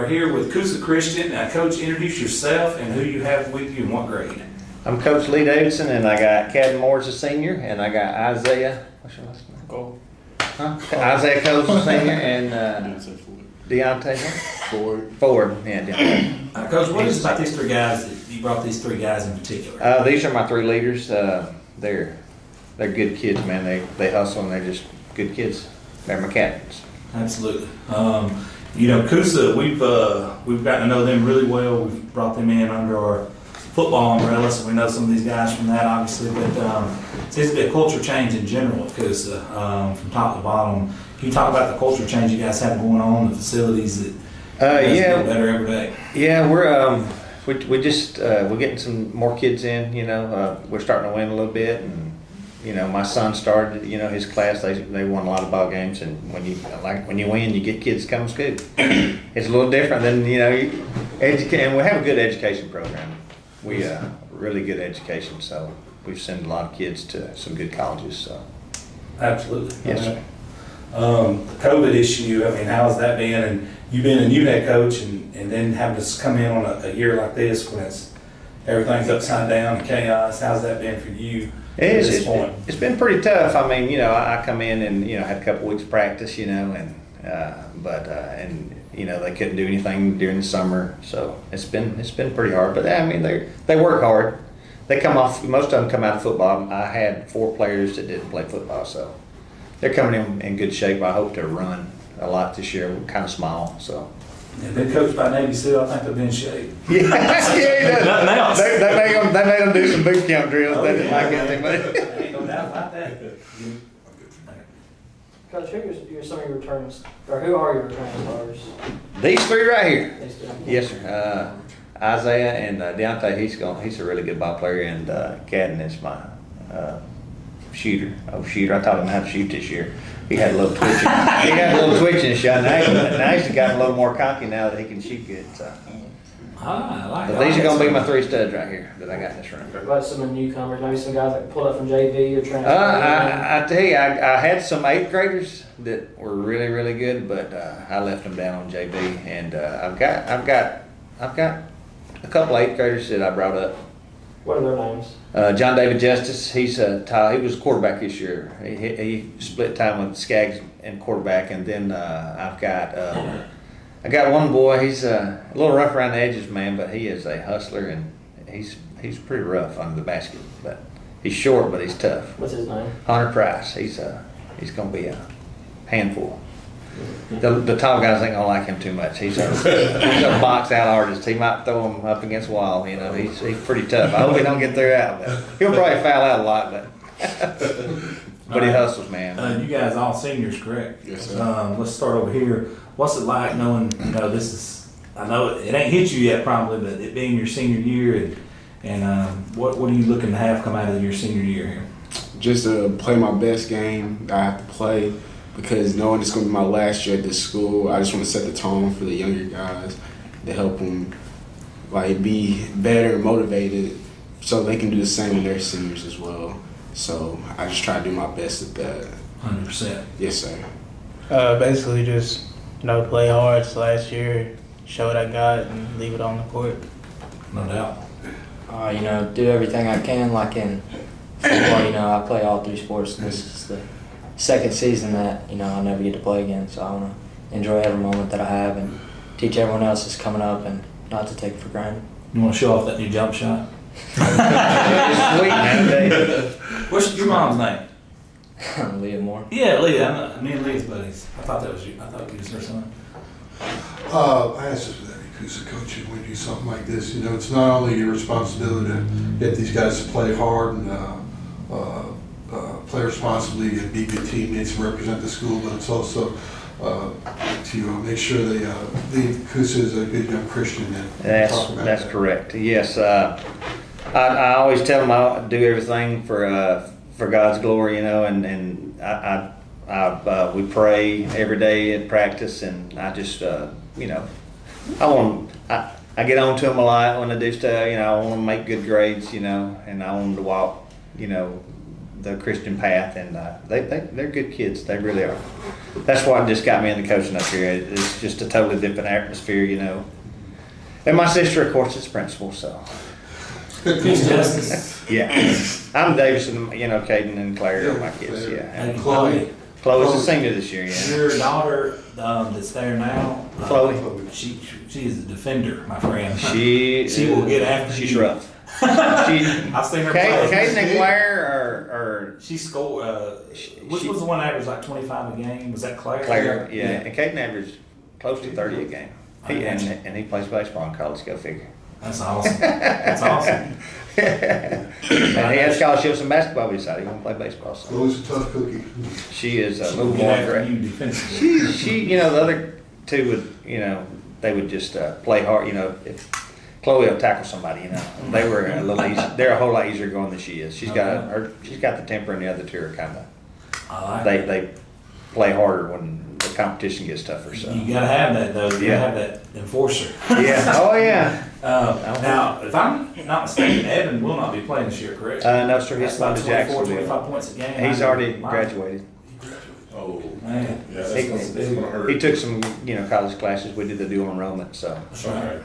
here with Coosa Christian. Coach, introduce yourself and who you have with you and what grade. I'm Coach Lee Davidson, and I got Cadden Moore as a senior, and I got Isaiah. What's your last name? Cole. Isaiah Cole's a senior, and Deontay Ford. Yeah, Deontay. Coach, what is it about these three guys that you brought these three guys in particular? These are my three leaders. They're good kids, man. They hustle and they're just good kids. They're my captains. Absolutely. Coosa, we've gotten to know them really well. We've brought them in under our football umbrella, so we know some of these guys from that, obviously. But it seems to be a culture change in general at Coosa, from top to bottom. Can you talk about the culture change you guys have going on, the facilities that get better every day? Yeah, we're getting some more kids in. We're starting to win a little bit, and my son started. His class, they won a lot of ball games, and when you win, you get kids to come to school. It's a little different than and we have a good education program. We really good education, so we've sent a lot of kids to some good colleges. So absolutely, yes, sir. The COVID issue. I mean, how's that been? And you've been a new head coach, and then having to come in on a year like this when everything's upside down and chaos. How's that been for you? It's been pretty tough. I mean, I come in and had a couple weeks practice, and they couldn't do anything during the summer, so it's been pretty hard. But I mean, they work hard. Most of them come out of football. I had 4 players that didn't play football, so they're coming in good shape. I hope to run a lot this year. We're kind of small, so. Yeah, been coached by Navy SEAL. I think they've been in shape. Yeah, Nothing else. They made them do some boot camp drills. They didn't like it. Ain't no doubt about that. Coach, who are some of your returns, or who are your returning starters? These 3 right here. These three. Yes, sir. Isaiah and Deontay. He's a really good ball player, and Cadden is my shooter. I taught him how to shoot this year. He had a little twitch in his shot. Now he's gotten a little more cocky now that he can shoot good. So. I like But these are going to be my 3 studs right here that I got in this room. What about some of the newcomers? Maybe some guys that pulled up from JV or transferred? I tell you, I had some 8th graders that were really, really good, but I left them down on JV, and I've got a couple 8th graders that I brought up. What are their names? John David Justice. He was quarterback this year. He split time with Skaggs and quarterback, and then I got one boy. He's a little rough around the edges, man, but he is a hustler, and he's pretty rough under the basket. But he's short, but he's tough. What's his name? Hunter Price. He's gonna be a handful. The tall guys ain't gonna like him too much. He's a box out artist. He might throw him up against the wall. He's pretty tough. I hope he don't get through out, but he'll probably foul out a lot. But he hustles, man. You guys all seniors, correct? Yes, sir. Let's start over here. What's it like knowing this is? I know it ain't hit you yet, probably, but it being your senior year, and what are you looking to have come out of your senior year here? Just to play my best game that I have to play, because knowing it's going to be my last year at this school, I just want to set the tone for the younger guys to help them be better and motivated so they can do the same with their seniors as well. So I just try to do my best at that. 100%. Yes, sir. Basically just play hard last year, show what I got, and leave it on the court. No doubt. Do everything I can. Like in football, I play all 3 sports. And this is the second season that I'll never get to play again. So I want to enjoy every moment that I have and teach everyone else that's coming up and not to take it for granted. You want to show off that new jump shot? Sweet, man. What's your mom's name? Leah Moore. Yeah, Leah. Me and Leah's buddies. I thought that was you. I thought you was her son. I asked this with every Coosa coach when you do something like this. It's not only your responsibility to get these guys to play hard and play responsibly and be good teammates and represent the school, but it's also to make sure they lead Coosa as a good young Christian. And That's correct. Yes, I always tell them I do everything for God's glory, and we pray every day at practice, and I just I get on to them a lot when I do stuff. I want them to make good grades, and I want them to walk the Christian path, and they're good kids. They really are. That's what just got me into coaching up here. It's just a totally different atmosphere, you know. And my sister, of course, is principal, so. Peace Justice. Yeah. I'm Davison, you know, Caden and Claire are my kids, yeah. And Chloe. Chloe's a senior this year, yeah. Your daughter that's there now, Chloe. She is a defender, my friend. She will get after She's you. rough. I've seen her play. Caden and Claire are She scored. Which was the one average like 25 a game? Was that Claire? Claire, yeah. And Caden averaged close to 30 a game. And he plays baseball in college. Go figure. That's awesome. That's awesome. And he has scholarships in basketball, but he decided he won't play baseball. So Always a tough cookie. she is She a will little get more after great. you defensively. She, you know, the other two would, you know, they would just play hard. You know, if Chloe will tackle somebody, you know, they were a little easy. They're a whole lot easier going than she is. She's got she's got the temper, and the other two are kind of I like it. they play harder when the competition gets tougher. So You gotta have that though. You Yeah. gotta have that enforcer. yeah, oh yeah. Now, if I'm not mistaken, Evan will not be playing this year, correct? No, sir. That's He's about going to 24, Jacksonville. 25 points a game. He's already graduated. Oh, Man, yeah, He, that's gonna hurt. he took some, you know, college classes. We did the dual enrollment, so. that's right.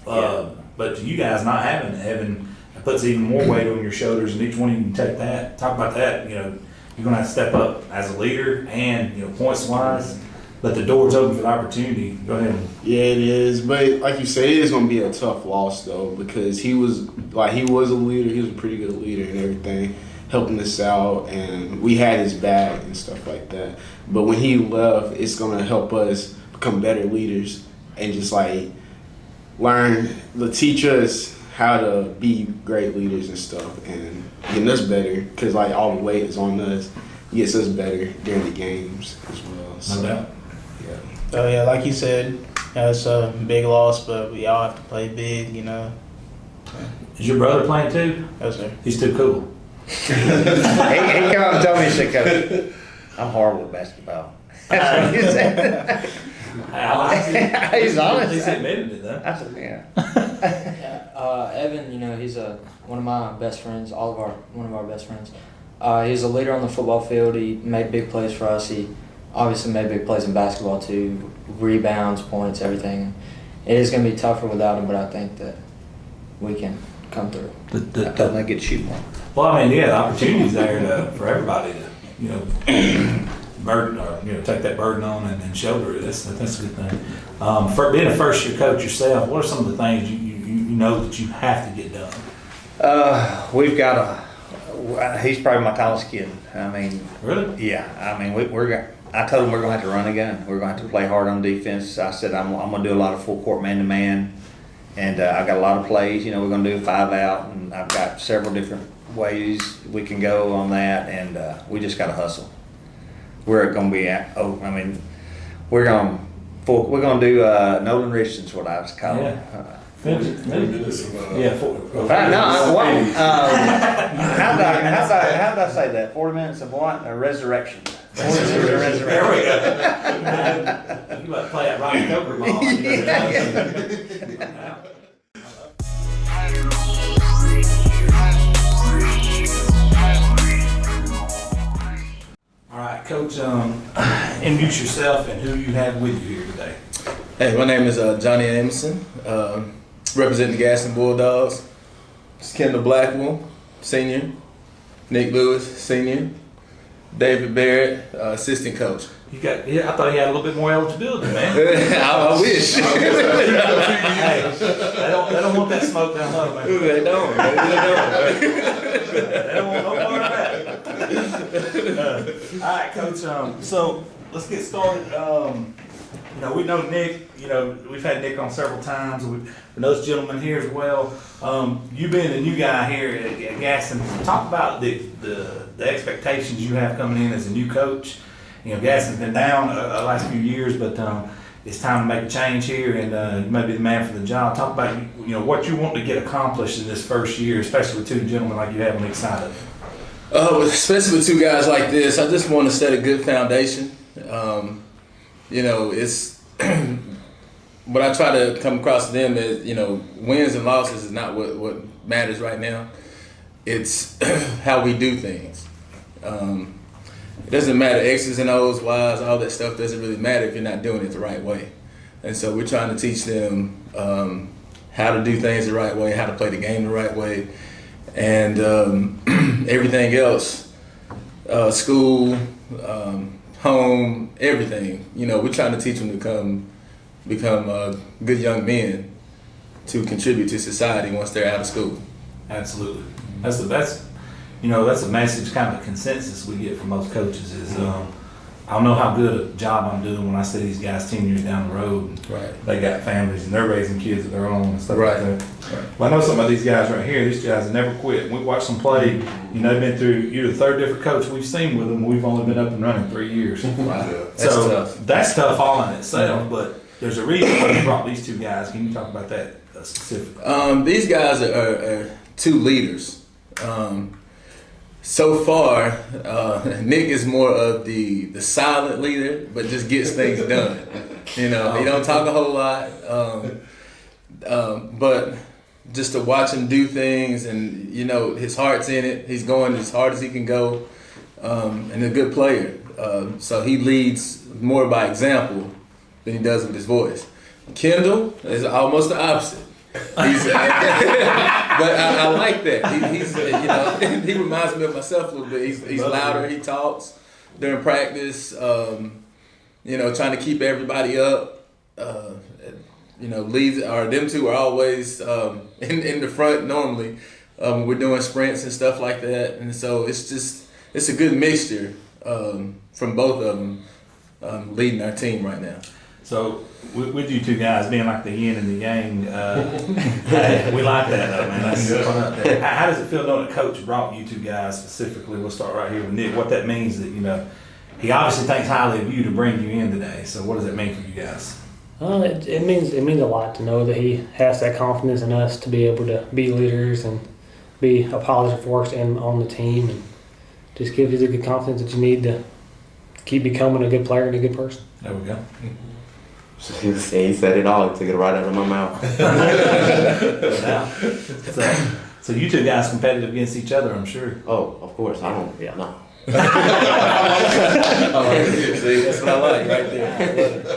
Right. But you guys not having Evan, it puts even more weight on your shoulders, and each one of you can take that. Talk about that. You know, you're gonna have to step up as a leader, and you know, points wise. But the door's open for the opportunity. Go ahead. Yeah, it is. But like you say, it is gonna be a tough loss though, because he was a leader. He was a pretty good leader and everything, helping us out, and we had his back and stuff like that. But when he left, it's gonna help us become better leaders and just like teach us how to be great leaders and stuff, and getting us better. Cause like all the weight is on us. It gets us better during the games as well. So, No doubt. yeah. Oh yeah, like you said, it's a big loss, but we all have to play big, you know. Is your brother playing too? No sir. He's too cool. he came up and told me, he said, Coach, I'm horrible at basketball. That's what he said. He's honest. He's admitted it though. I said, yeah. Yeah, Evan, you know, he's one of my best friends, one of our best friends. He's a leader on the football field. He made big plays for us. He obviously made big plays in basketball too, rebounds, points, everything. It is going to be tougher without him, but I think that we can come through. I told him I could shoot more. Well, I mean, yeah, the opportunity's there for everybody to, you know, take that burden on and shoulder it. That's a good thing. For being a first year coach yourself, what are some of the things you know that you have to get done? We've got he's probably my tallest kid. I mean, Really? yeah. I mean, I told him we're going to have to run again. We're going to have to play hard on defense. I said I'm going to do a lot of full court man to man, and I've got a lot of plays. You know, we're going to do 5 out, and I've got several different ways we can go on that, and we just got to hustle. We're going to be we're going to do Nolan Richardson's what I was calling. Yeah. Yeah. Yeah. How did I say that? 40 minutes of what? A resurrection. 40 minutes of resurrection. There we go. You about to play that Rocky Coker ball. All right, Coach, introduce yourself and who you have with you here today. Hey, my name is Johnny Amerson, representing the Gaston Bulldogs. It's Kendall Blackwell, senior. Nick Lewis, senior. David Barrett, assistant coach. I thought he had a little bit more eligibility, man. I wish. Hey, they don't want that smoke down low, man. They don't. They don't want no part of that. All right, Coach. So let's get started. You know, we know Nick. You know, we've had Nick on several times. We know this gentleman here as well. You being the new guy here at Gaston, talk about the expectations you have coming in as a new coach. You know, Gaston's been down the last few years, but it's time to make a change here, and you may be the man for the job. Talk about what you want to get accomplished in this first year, especially with two gentlemen like you have on each side of it. Especially with two guys like this, I just want to set a good foundation. It's what I try to come across to them is, wins and losses is not what matters right now. It's how we do things. It doesn't matter X's and O's, Y's, all that stuff doesn't really matter if you're not doing it the right way. And so we're trying to teach them how to do things the right way, how to play the game the right way, and everything else, school, home, everything. You know, we're trying to teach them to become good young men to contribute to society once they're out of school. Absolutely. That's a message, kind of a consensus we get from most coaches is, I don't know how good a job I'm doing when I see these guys 10 years down the road. Right. They got families and they're raising kids of their own and stuff Right. like that. Well, I know some of these guys right here, these guys have never quit. We watched them play, they've been through, you're the third different coach we've seen with them. We've only been up and running 3 years. Wow. That's tough all in itself, but there's a reason why you brought these two guys. Can you talk about that specifically? These guys are two leaders. So far, Nick is more of the silent leader, but just gets things done. You know, he don't talk a whole lot, but just to watch him do things, and you know, his heart's in it. He's going as hard as he can go, and a good player. So he leads more by example than he does with his voice. Kendall is almost the opposite. But I like that. He's he reminds me of myself a little bit. He's louder. He talks during practice. Trying to keep everybody up. Leads them two are always in the front normally. We're doing sprints and stuff like that, and so it's a good mixture from both of them leading our team right now. So with you two guys being like the yin and the yang, we like that though, man. That's fun up there. How does it feel knowing a coach brought you two guys specifically? We'll start right here with Nick. What that means that he obviously thinks highly of you to bring you in today. So what does that mean for you guys? It means a lot to know that he has that confidence in us to be able to be leaders and be a positive force on the team, and just gives you the good confidence that you need to keep becoming a good player and a good person. There we go. He said it all. He took it right out of my mouth. So you two guys competitive against each other, I'm sure. Oh, of course. I don't. Yeah. No. See, that's what I like right there.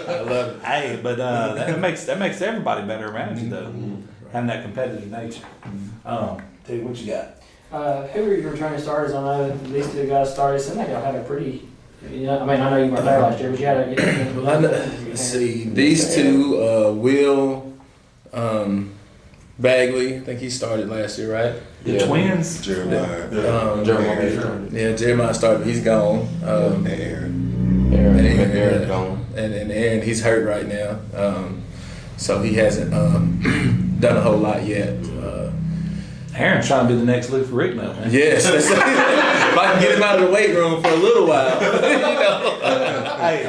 I love it. Hey, but that makes everybody better around you though, having that competitive nature. Tell you what you got. Who are your returning starters? I know these two guys started. It seemed like y'all had a pretty. I know you weren't there last year, but you had a. Let's see, these two, Will Bagley, I think he started last year, right? The twins? Jeremiah. Jeremiah started, but he's gone. Aaron gone. And Aaron, he's hurt right now. So he hasn't done a whole lot yet. Aaron's trying to be the next Lou Ferrigno, man. Yes. If I can get him out of the weight room for a little while. Hey,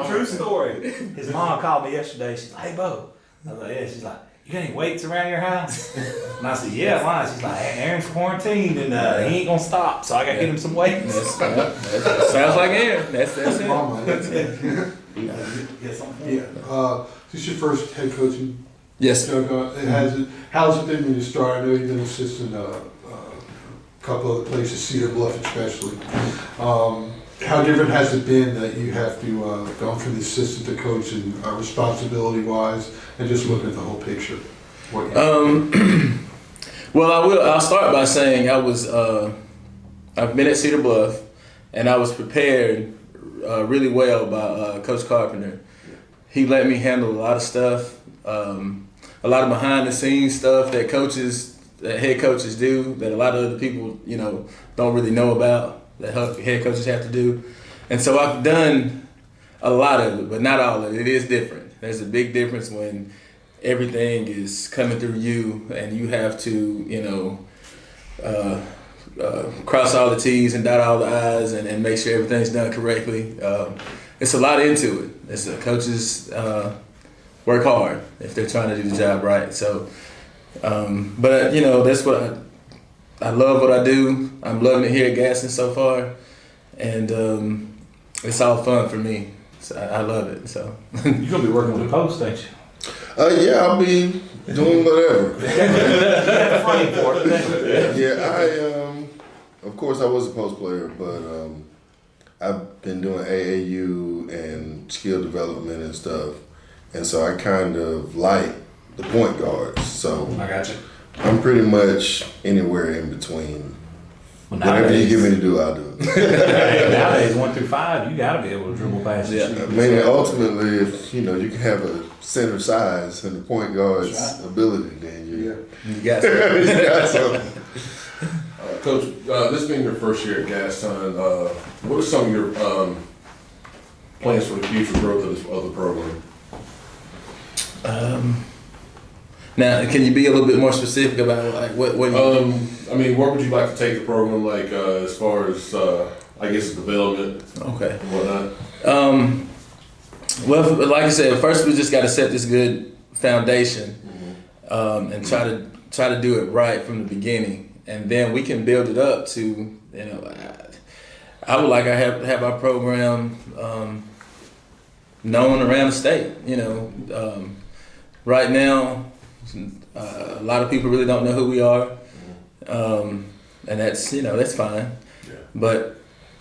true story. His mom called me yesterday. She's like, "Hey, Bo." I was like, "Yeah." She's like, "You got any weights around your house?" And I said, "Yeah, why?" She's like, "Aaron's quarantined and he ain't gonna stop, so I gotta get him some weights." That sounds like Aaron. That's it. Mama, that's it. This is your first head coaching Yes. job. How's it been when you started? I know you've been assistant a couple other places, Cedar Bluff especially. How different has it been that you have to go from the assistant to coach and responsibility-wise, and just looking at the whole picture? Well, I'll start by saying I've been at Cedar Bluff, and I was prepared really well by Coach Carpenter. He let me handle a lot of stuff, a lot of behind-the-scenes stuff that head coaches do that a lot of other people, don't really know about, that head coaches have to do. And so I've done a lot of it, but not all of it. It is different. There's a big difference when everything is coming through you and you have to, cross all the T's and dot all the I's and make sure everything's done correctly. It's a lot into it. Coaches work hard if they're trying to do the job right. So, but that's what I love what I do. I'm loving it here at Gaston so far, and it's all fun for me. So I love it. So You're gonna be working with the post, ain't you? Yeah, I'll be doing whatever. That's funny for it. Yeah, Of course, I was a post player, but I've been doing AAU and skill development and stuff, and so I kind of like the point guards. So I got you. I'm pretty much anywhere in between. Well, Whatever you give me to do, I'll do. Nowadays, 1 through 5, you got to be able to dribble past the I shoot. mean, ultimately, if you can have a center size and the point guard's ability, then you You got something. Coach, this being your first year at Gaston, what are some of your plans for the future growth of the program? Now, can you be a little bit more specific about like what you I mean, where would you like to take the program, like as far as I guess development Okay. and whatnot? Well, like I said, first we just got to set this good foundation and try to do it right from the beginning, and then we can build it up to I would like to have our program known around the state. Right now, a lot of people really don't know who we are, and that's fine. Yeah. But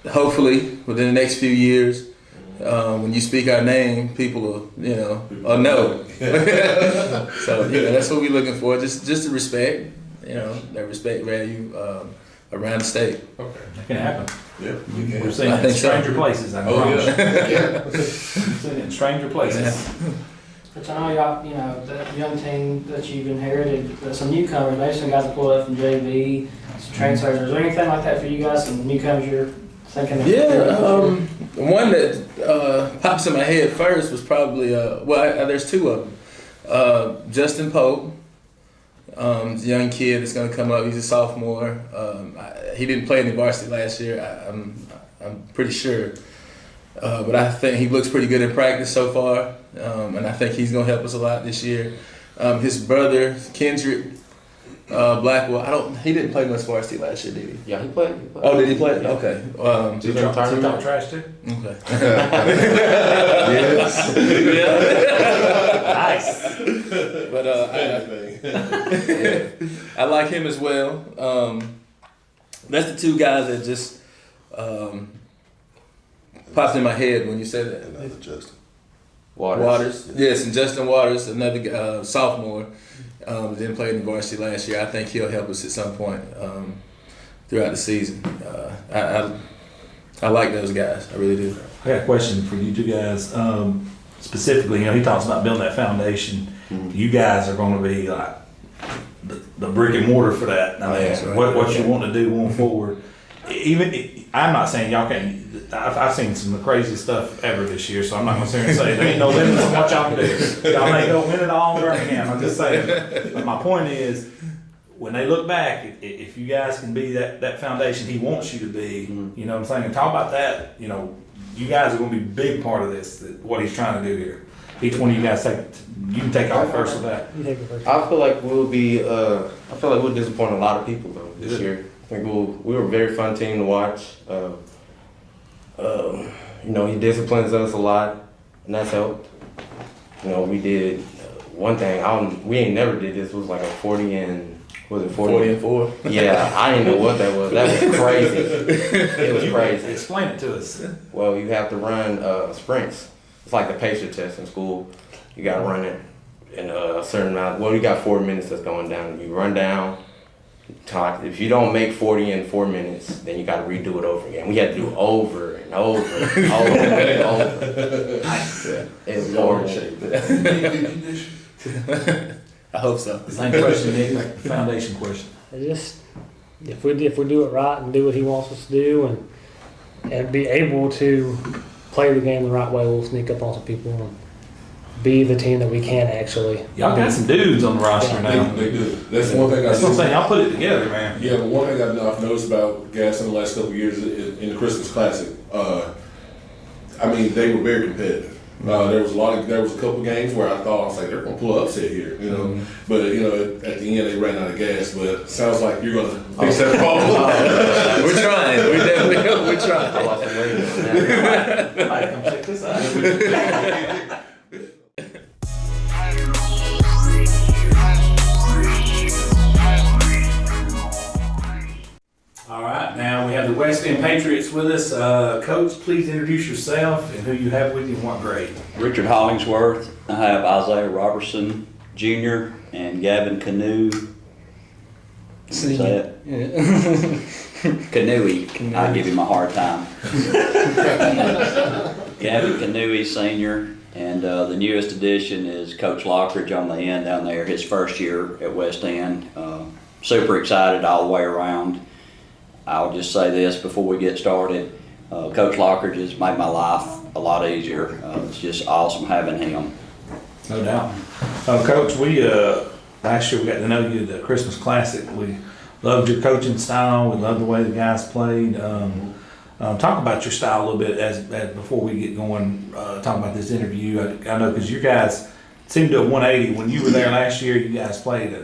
hopefully, within the next few years, when you speak our name, people will know. So that's what we're looking for. Just the respect, that respect value around the state. Okay. That can happen. Yeah. We're seeing I it in think so. stranger places. I can Oh promise you. yeah. We're seeing it in stranger places. But I know y'all, the young team that you've inherited, some newcomers, maybe some guys that pulled up from JV, some transfers. Is there anything like that for you guys? Some newcomers you're thinking of? One that pops in my head first was probably there's two of them. Justin Pope, the young kid that's going to come up. He's a sophomore. He didn't play in the varsity last year. I'm pretty sure. But I think he looks pretty good in practice so far, and I think he's going to help us a lot this year. His brother, Kendrick Blackwell, he didn't play much varsity last year, did he? Yeah, he played. Oh, did he play? Yeah. Okay. He's in the He tournament. talk trash too? Okay. Yes. Nice. But I like him as well. That's the two guys that just popped in my head when you said that. Another Justin. Waters. Yes, and Justin Waters, another sophomore, didn't play in the varsity last year. I think he'll help us at some point throughout the season. I like those guys. I really do. I got a question for you two guys. Specifically, he talks about building that foundation. You guys are going to be like the brick and mortar for that. I mean, That's right. what you want to do going forward. I'm not saying y'all can't. I've seen some of the craziest stuff ever this year, so I'm not going to sit here and say there ain't no limits on what y'all can do. Y'all may go win it all in Birmingham. I'm just saying. But my point is, when they look back, if you guys can be that foundation he wants you to be, you know what I'm saying? And talk about that. You guys are going to be a big part of this. What he's trying to do here. Each one of you guys you can take off first with that. You take it first. I feel like we'll disappoint a lot of people though this year. I think we were a very fun team to watch. He disciplines us a lot, and that's helped. We did one thing. We ain't never did this. It was like a 40 and 40-4. Yeah, I didn't know what that was. That was crazy. It was crazy. Explain it to us. Well, you have to run sprints. It's like the pacer test in school. You got to run it in a certain amount. Well, you got 4 minutes that's going down. You run down. If you don't make 40 in 4 minutes, then you got to redo it over again. We had to do over and over and over and over. It was horrible. I hope so. Same question, Nick. Foundation question. Just if we do it right and do what he wants us to do, and be able to play the game the right way, we'll sneak up on some people and be the team that we can actually. Y'all got some dudes on the roster now. They do. That's one thing That's what I'm saying. Y'all put it together, man. Yeah, but one thing I've noticed about Gaston in the last couple of years in the Christmas Classic, they were very competitive. There was a couple games where I thought they're gonna pull an upset here, But at the end they ran out of gas. But it sounds like you're gonna fix that problem. We're trying. We're trying. I lost some weight on that. I might come check this out. All right, now West End Patriots with us. Coach, please introduce yourself and who you have with you and what grade. Richard Hollingsworth. I have Isaiah Robertson Jr. and Gavin Canoe. Say it. Yeah. Canoe. I give him a hard time. Gavin Canoe Sr. And the newest addition is Coach Lockridge on the end down there, his first year at West End. Super excited all the way around. I'll just say this before we get started. Coach Lockridge has made my life a lot easier. It's just awesome having him. No doubt. Coach, we last year we got to know you at the Christmas Classic. We loved your coaching style. We loved the way the guys played. Talk about your style a little bit as before we get going. Talk about this interview. I know because you guys seemed to have 180 when you were there last year. You guys played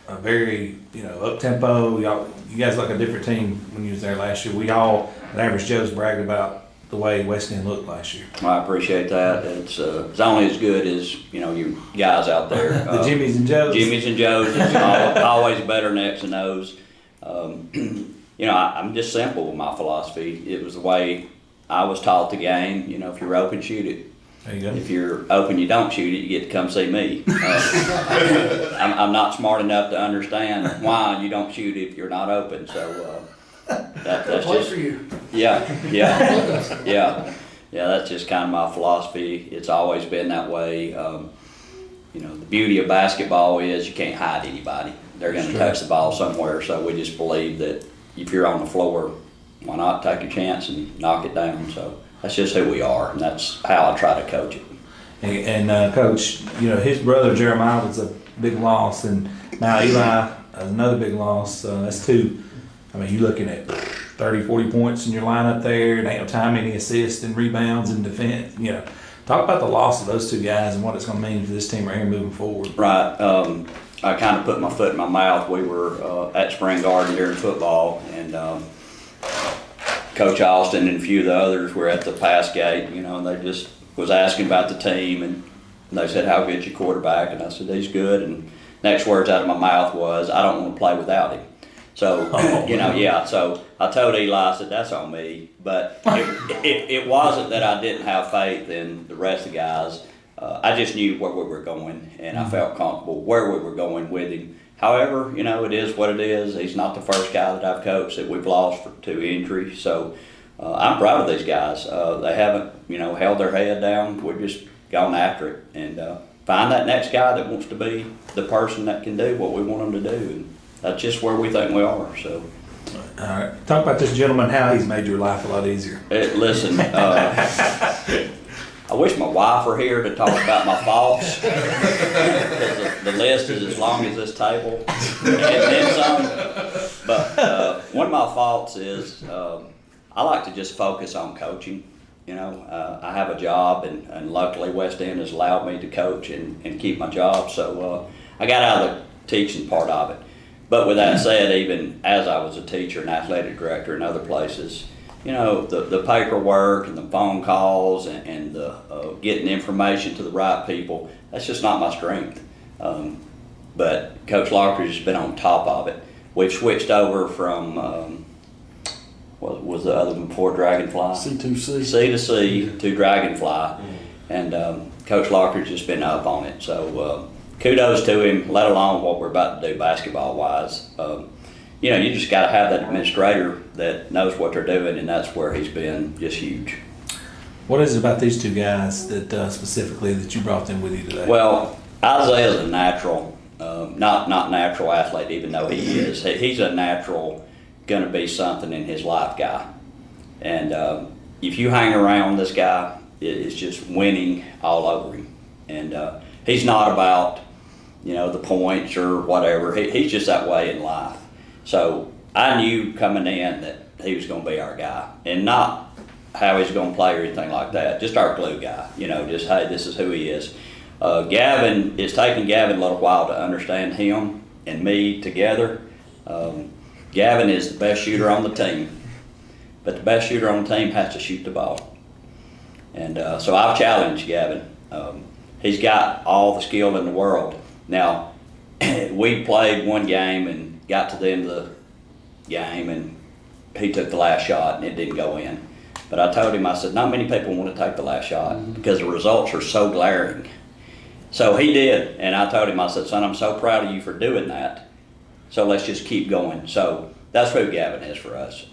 a very up tempo. You guys look like a different team when you was there last year. We all at Average Joe's bragged about the way West End looked last year. Well, I appreciate that. It's only as good as you guys out there. The Jimmys and Joes. Jimmys and Joes. It's always better than X and O's. I'm just simple with my philosophy. It was the way I was taught the game. If you're open, shoot it. There you go. If you're open, you don't shoot it, you get to come see me. I'm not smart enough to understand why you don't shoot it if you're not open. So that's just for you. Yeah. That's just kind of my philosophy. It's always been that way. The beauty of basketball is you can't hide anybody. They're going to touch the ball somewhere. So we just believe that if you're on the floor, why not take a chance and knock it down? So that's just who we are, and that's how I try to coach it. And Coach, his brother Jeremiah was a big loss, and now Eli is another big loss. That's two. I mean, you're looking at 30, 40 points in your lineup there, and ain't no time any assists and rebounds and defense. Talk about the loss of those two guys and what it's going to mean for this team right here moving forward. Right. I kind of put my foot in my mouth. We were at Spring Garden during football, and Coach Austin and a few of the others were at the pass gate, and they just was asking about the team, and they said, "How good's your quarterback?" And I said, "He's good." And next words out of my mouth was, "I don't want to play without him." So, so I told Eli, I said, "That's on me." But it wasn't that I didn't have faith in the rest of the guys. I just knew where we were going, and I felt comfortable where we were going with him. However, it is what it is. He's not the first guy that I've coached that we've lost to injury. So I'm proud of these guys. They haven't, held their head down. We've just gone after it and find that next guy that wants to be the person that can do what we want them to do. And that's just where we think we are. So. All right. Talk about this gentleman, how he's made your life a lot easier. Listen, I wish my wife were here to talk about my faults. The list is as long as this table and then some. But one of my faults is I like to just focus on coaching. I have a job, and luckily West End has allowed me to coach and keep my job. So I got out of the teaching part of it. But with that said, even as I was a teacher and athletic director in other places, the paperwork and the phone calls and the getting information to the right people, that's just not my strength. But Coach Lockridge has been on top of it. We've switched over from, what was the other one before Dragonfly? C2C. C2C to Dragonfly. And Coach Lockridge has been up on it. So kudos to him, let alone what we're about to do basketball-wise. You just got to have that administrator that knows what they're doing, and that's where he's been just huge. What is it about these two guys that specifically that you brought them with you today? Well, Isaiah's a natural, not natural athlete, even though he is. He's a natural, going to be something in his life guy. And if you hang around this guy, it's just winning all over him. And he's not about, the points or whatever. He's just that way in life. So I knew coming in that he was going to be our guy, and not how he's going to play or anything like that. Just our glue guy, just, hey, this is who he is. Gavin, it's taken Gavin a little while to understand him and me together. Gavin is the best shooter on the team, but the best shooter on the team has to shoot the ball. And so I've challenged Gavin. He's got all the skill in the world. Now, we played one game and got to the end of the game, and he took the last shot and it didn't go in. But I told him, I said, not many people want to take the last shot because the results are so glaring. So he did, and I told him, I said, son, I'm so proud of you for doing that. So let's just keep going. So that's who Gavin is for us.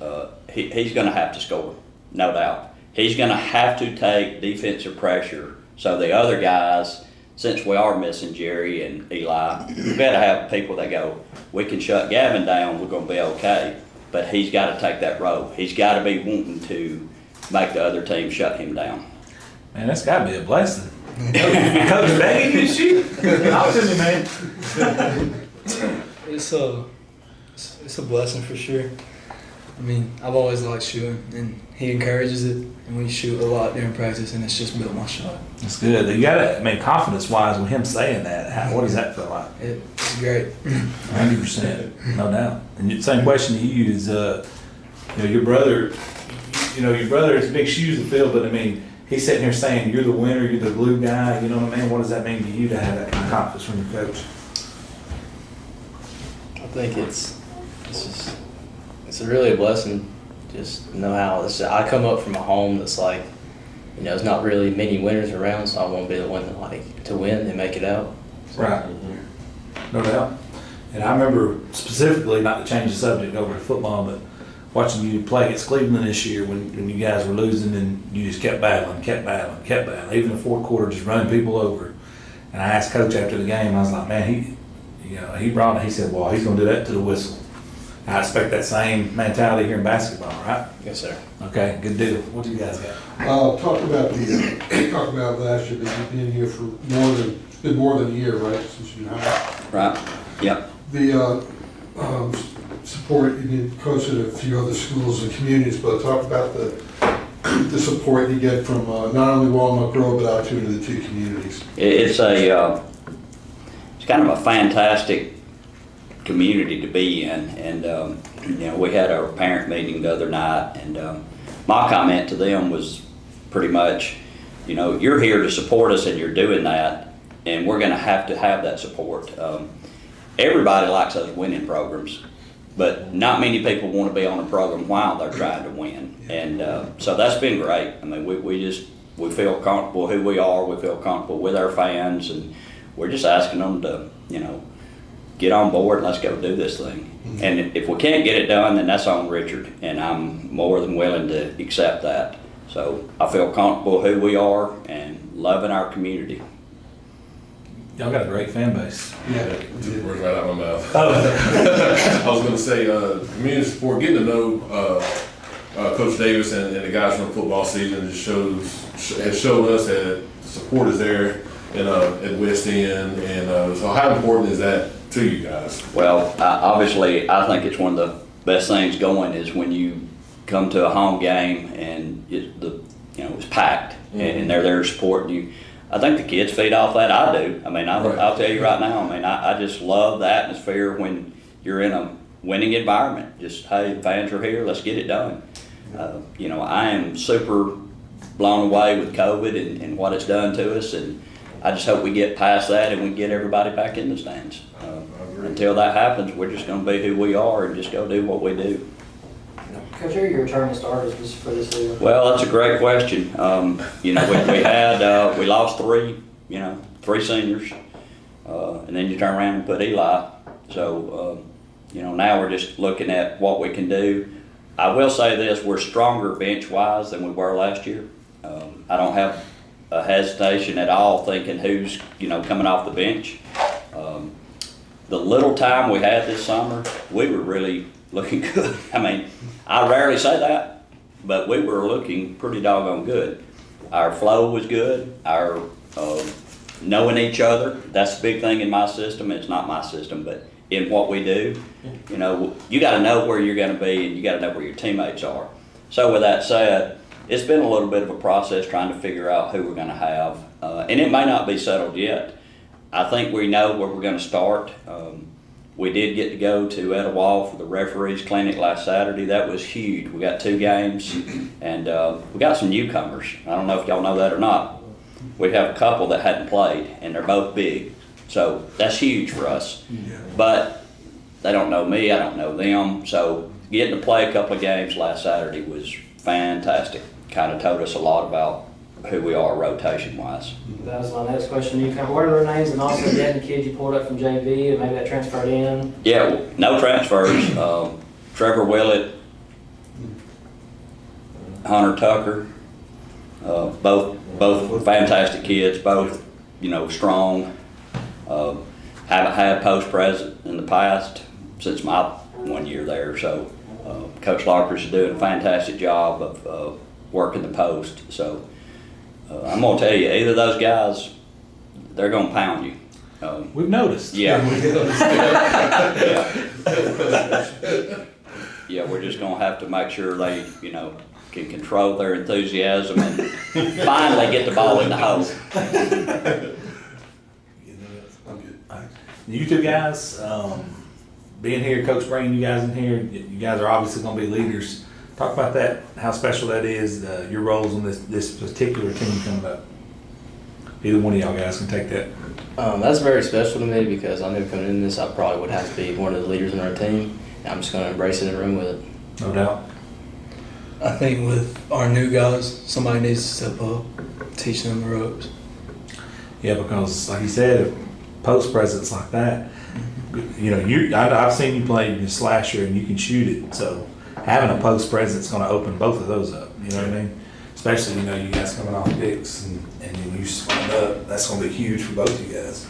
He's going to have to score, no doubt. He's going to have to take defensive pressure. So the other guys, since we are missing Jerry and Eli, we've got to have people that go, we can shut Gavin down, we're going to be okay. But he's got to take that role. He's got to be wanting to make the other team shut him down. Man, that's got to be a blessing. Coach Dave and shit. Talk to me, man. It's a blessing for sure. I mean, I've always liked shooting, and he encourages it, and we shoot a lot during practice, and it's just built my shot. That's good. You got to, I mean, confidence-wise, with him saying that, what does that feel like? It's great. 100%, no doubt. And the same question to you is, your brother, your brother has big shoes to fill, but I mean, he's sitting here saying, you're the winner, you're the glue guy, you know what I mean? What does that mean to you to have that kind of confidence from your coach? I think it's really a blessing. Just know how this. I come up from a home that's like, there's not really many winners around, so I want to be the one to win and make it out. So, right. No doubt. And I remember specifically, not to change the subject over to football, but watching you play against Cleveland this year when you guys were losing and you just kept battling. Even the fourth quarter, just running people over. And I asked Coach after the game, I was like, man, he brought it. He said, well, he's going to do that to the whistle. I expect that same mentality here in basketball, right? Yes, sir. Okay, good deal. What do you guys got? Talk about last year, but you've been here for more than a year, right, since you hired? Right, yep. The support, you get closer to a few other schools and communities, but talk about the support you get from not only Walnut Grove, but out to the two communities. It's kind of a fantastic community to be in, and we had our parent meeting the other night, and my comment to them was pretty much, you're here to support us and you're doing that, and we're going to have that support. Everybody likes those winning programs, but not many people want to be on a program while they're trying to win, and so that's been great. I mean, we feel comfortable who we are, we feel comfortable with our fans, and we're just asking them to, get on board and let's go do this thing. Mm-hmm. And if we can't get it done, then that's on Richard, and I'm more than willing to accept that. So I feel comfortable who we are and loving our community. Y'all got a great fan base. Yeah. Words right out my mouth. I was going to say, community support, getting to know Coach Davis and the guys from the football season has showed us that support is there at West End, and so how important is that to you guys? Well, obviously, I think it's one of the best things going is when you come to a home game and it's packed, mm-hmm. and they're there supporting you. I think the kids feed off that. I do. I mean, I'll tell you right now. I mean, I just love the atmosphere when you're in a winning environment. Just, hey, fans are here. Let's get it done. I am super blown away with COVID and what it's done to us, and I just hope we get past that and we get everybody back in the stands. Until that happens, we're just going to be who we are and just go do what we do. Coach, who are your returning starters for this season? Well, that's a great question. We lost three seniors, and then you turn around and put Eli. So, now we're just looking at what we can do. I will say this, we're stronger bench-wise than we were last year. I don't have a hesitation at all thinking who's, coming off the bench. The little time we had this summer, we were really looking good. I mean, I rarely say that, but we were looking pretty doggone good. Our flow was good. Our knowing each other, that's the big thing in my system. It's not my system, but in what we do, you got to know where you're going to be, and you got to know where your teammates are. So with that said, it's been a little bit of a process trying to figure out who we're going to have, and it may not be settled yet. I think we know where we're going to start. We did get to go to Etowah for the referees clinic last Saturday. That was huge. We got 2 games, and we got some newcomers. I don't know if y'all know that or not. We have a couple that hadn't played, and they're both big. So that's huge for us. Yeah. But they don't know me, I don't know them. So getting to play a couple of games last Saturday was fantastic. Kind of told us a lot about who we are rotation-wise. That was my next question. You kind of, what are their names? And also, you had the kids you pulled up from JV and maybe that transferred in? Yeah, no transfers. Trevor Willett, Hunter Tucker, both fantastic kids, both, you know, strong. Haven't had post present in the past since my 1 year there, so Coach Larkers is doing a fantastic job of working the post. So I'm gonna tell you, either of those guys, they're gonna pound you. We've noticed. Yeah. Yeah, we're just gonna have to make sure they, you know, can control their enthusiasm and finally get the ball in the hole. You two guys, being here, Coach bringing you guys in here, you guys are obviously going to be leaders. Talk about that, how special that is, your roles on this particular team coming up. Either one of y'all guys can take that. That's very special to me because I knew coming into this I probably would have to be one of the leaders in our team. And I'm just going to embrace it and run with it. No doubt. I think with our new guys, somebody needs to step up, teach them the ropes. Yeah, because like you said, post presence like that, you know, I've seen you play, you can slasher and you can shoot it. So having a post presence is going to open both of those up. You know what I mean? Especially, you know, you guys coming off dicks and then you spun up. That's going to be huge for both of you guys.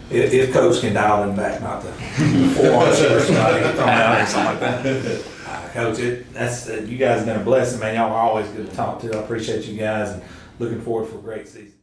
If Coach can dial them back, not the 4 arms or somebody thrown out or something like that. Coach, you guys have been a blessing, man. Y'all are always good to talk to. I appreciate you guys and looking forward for a great season.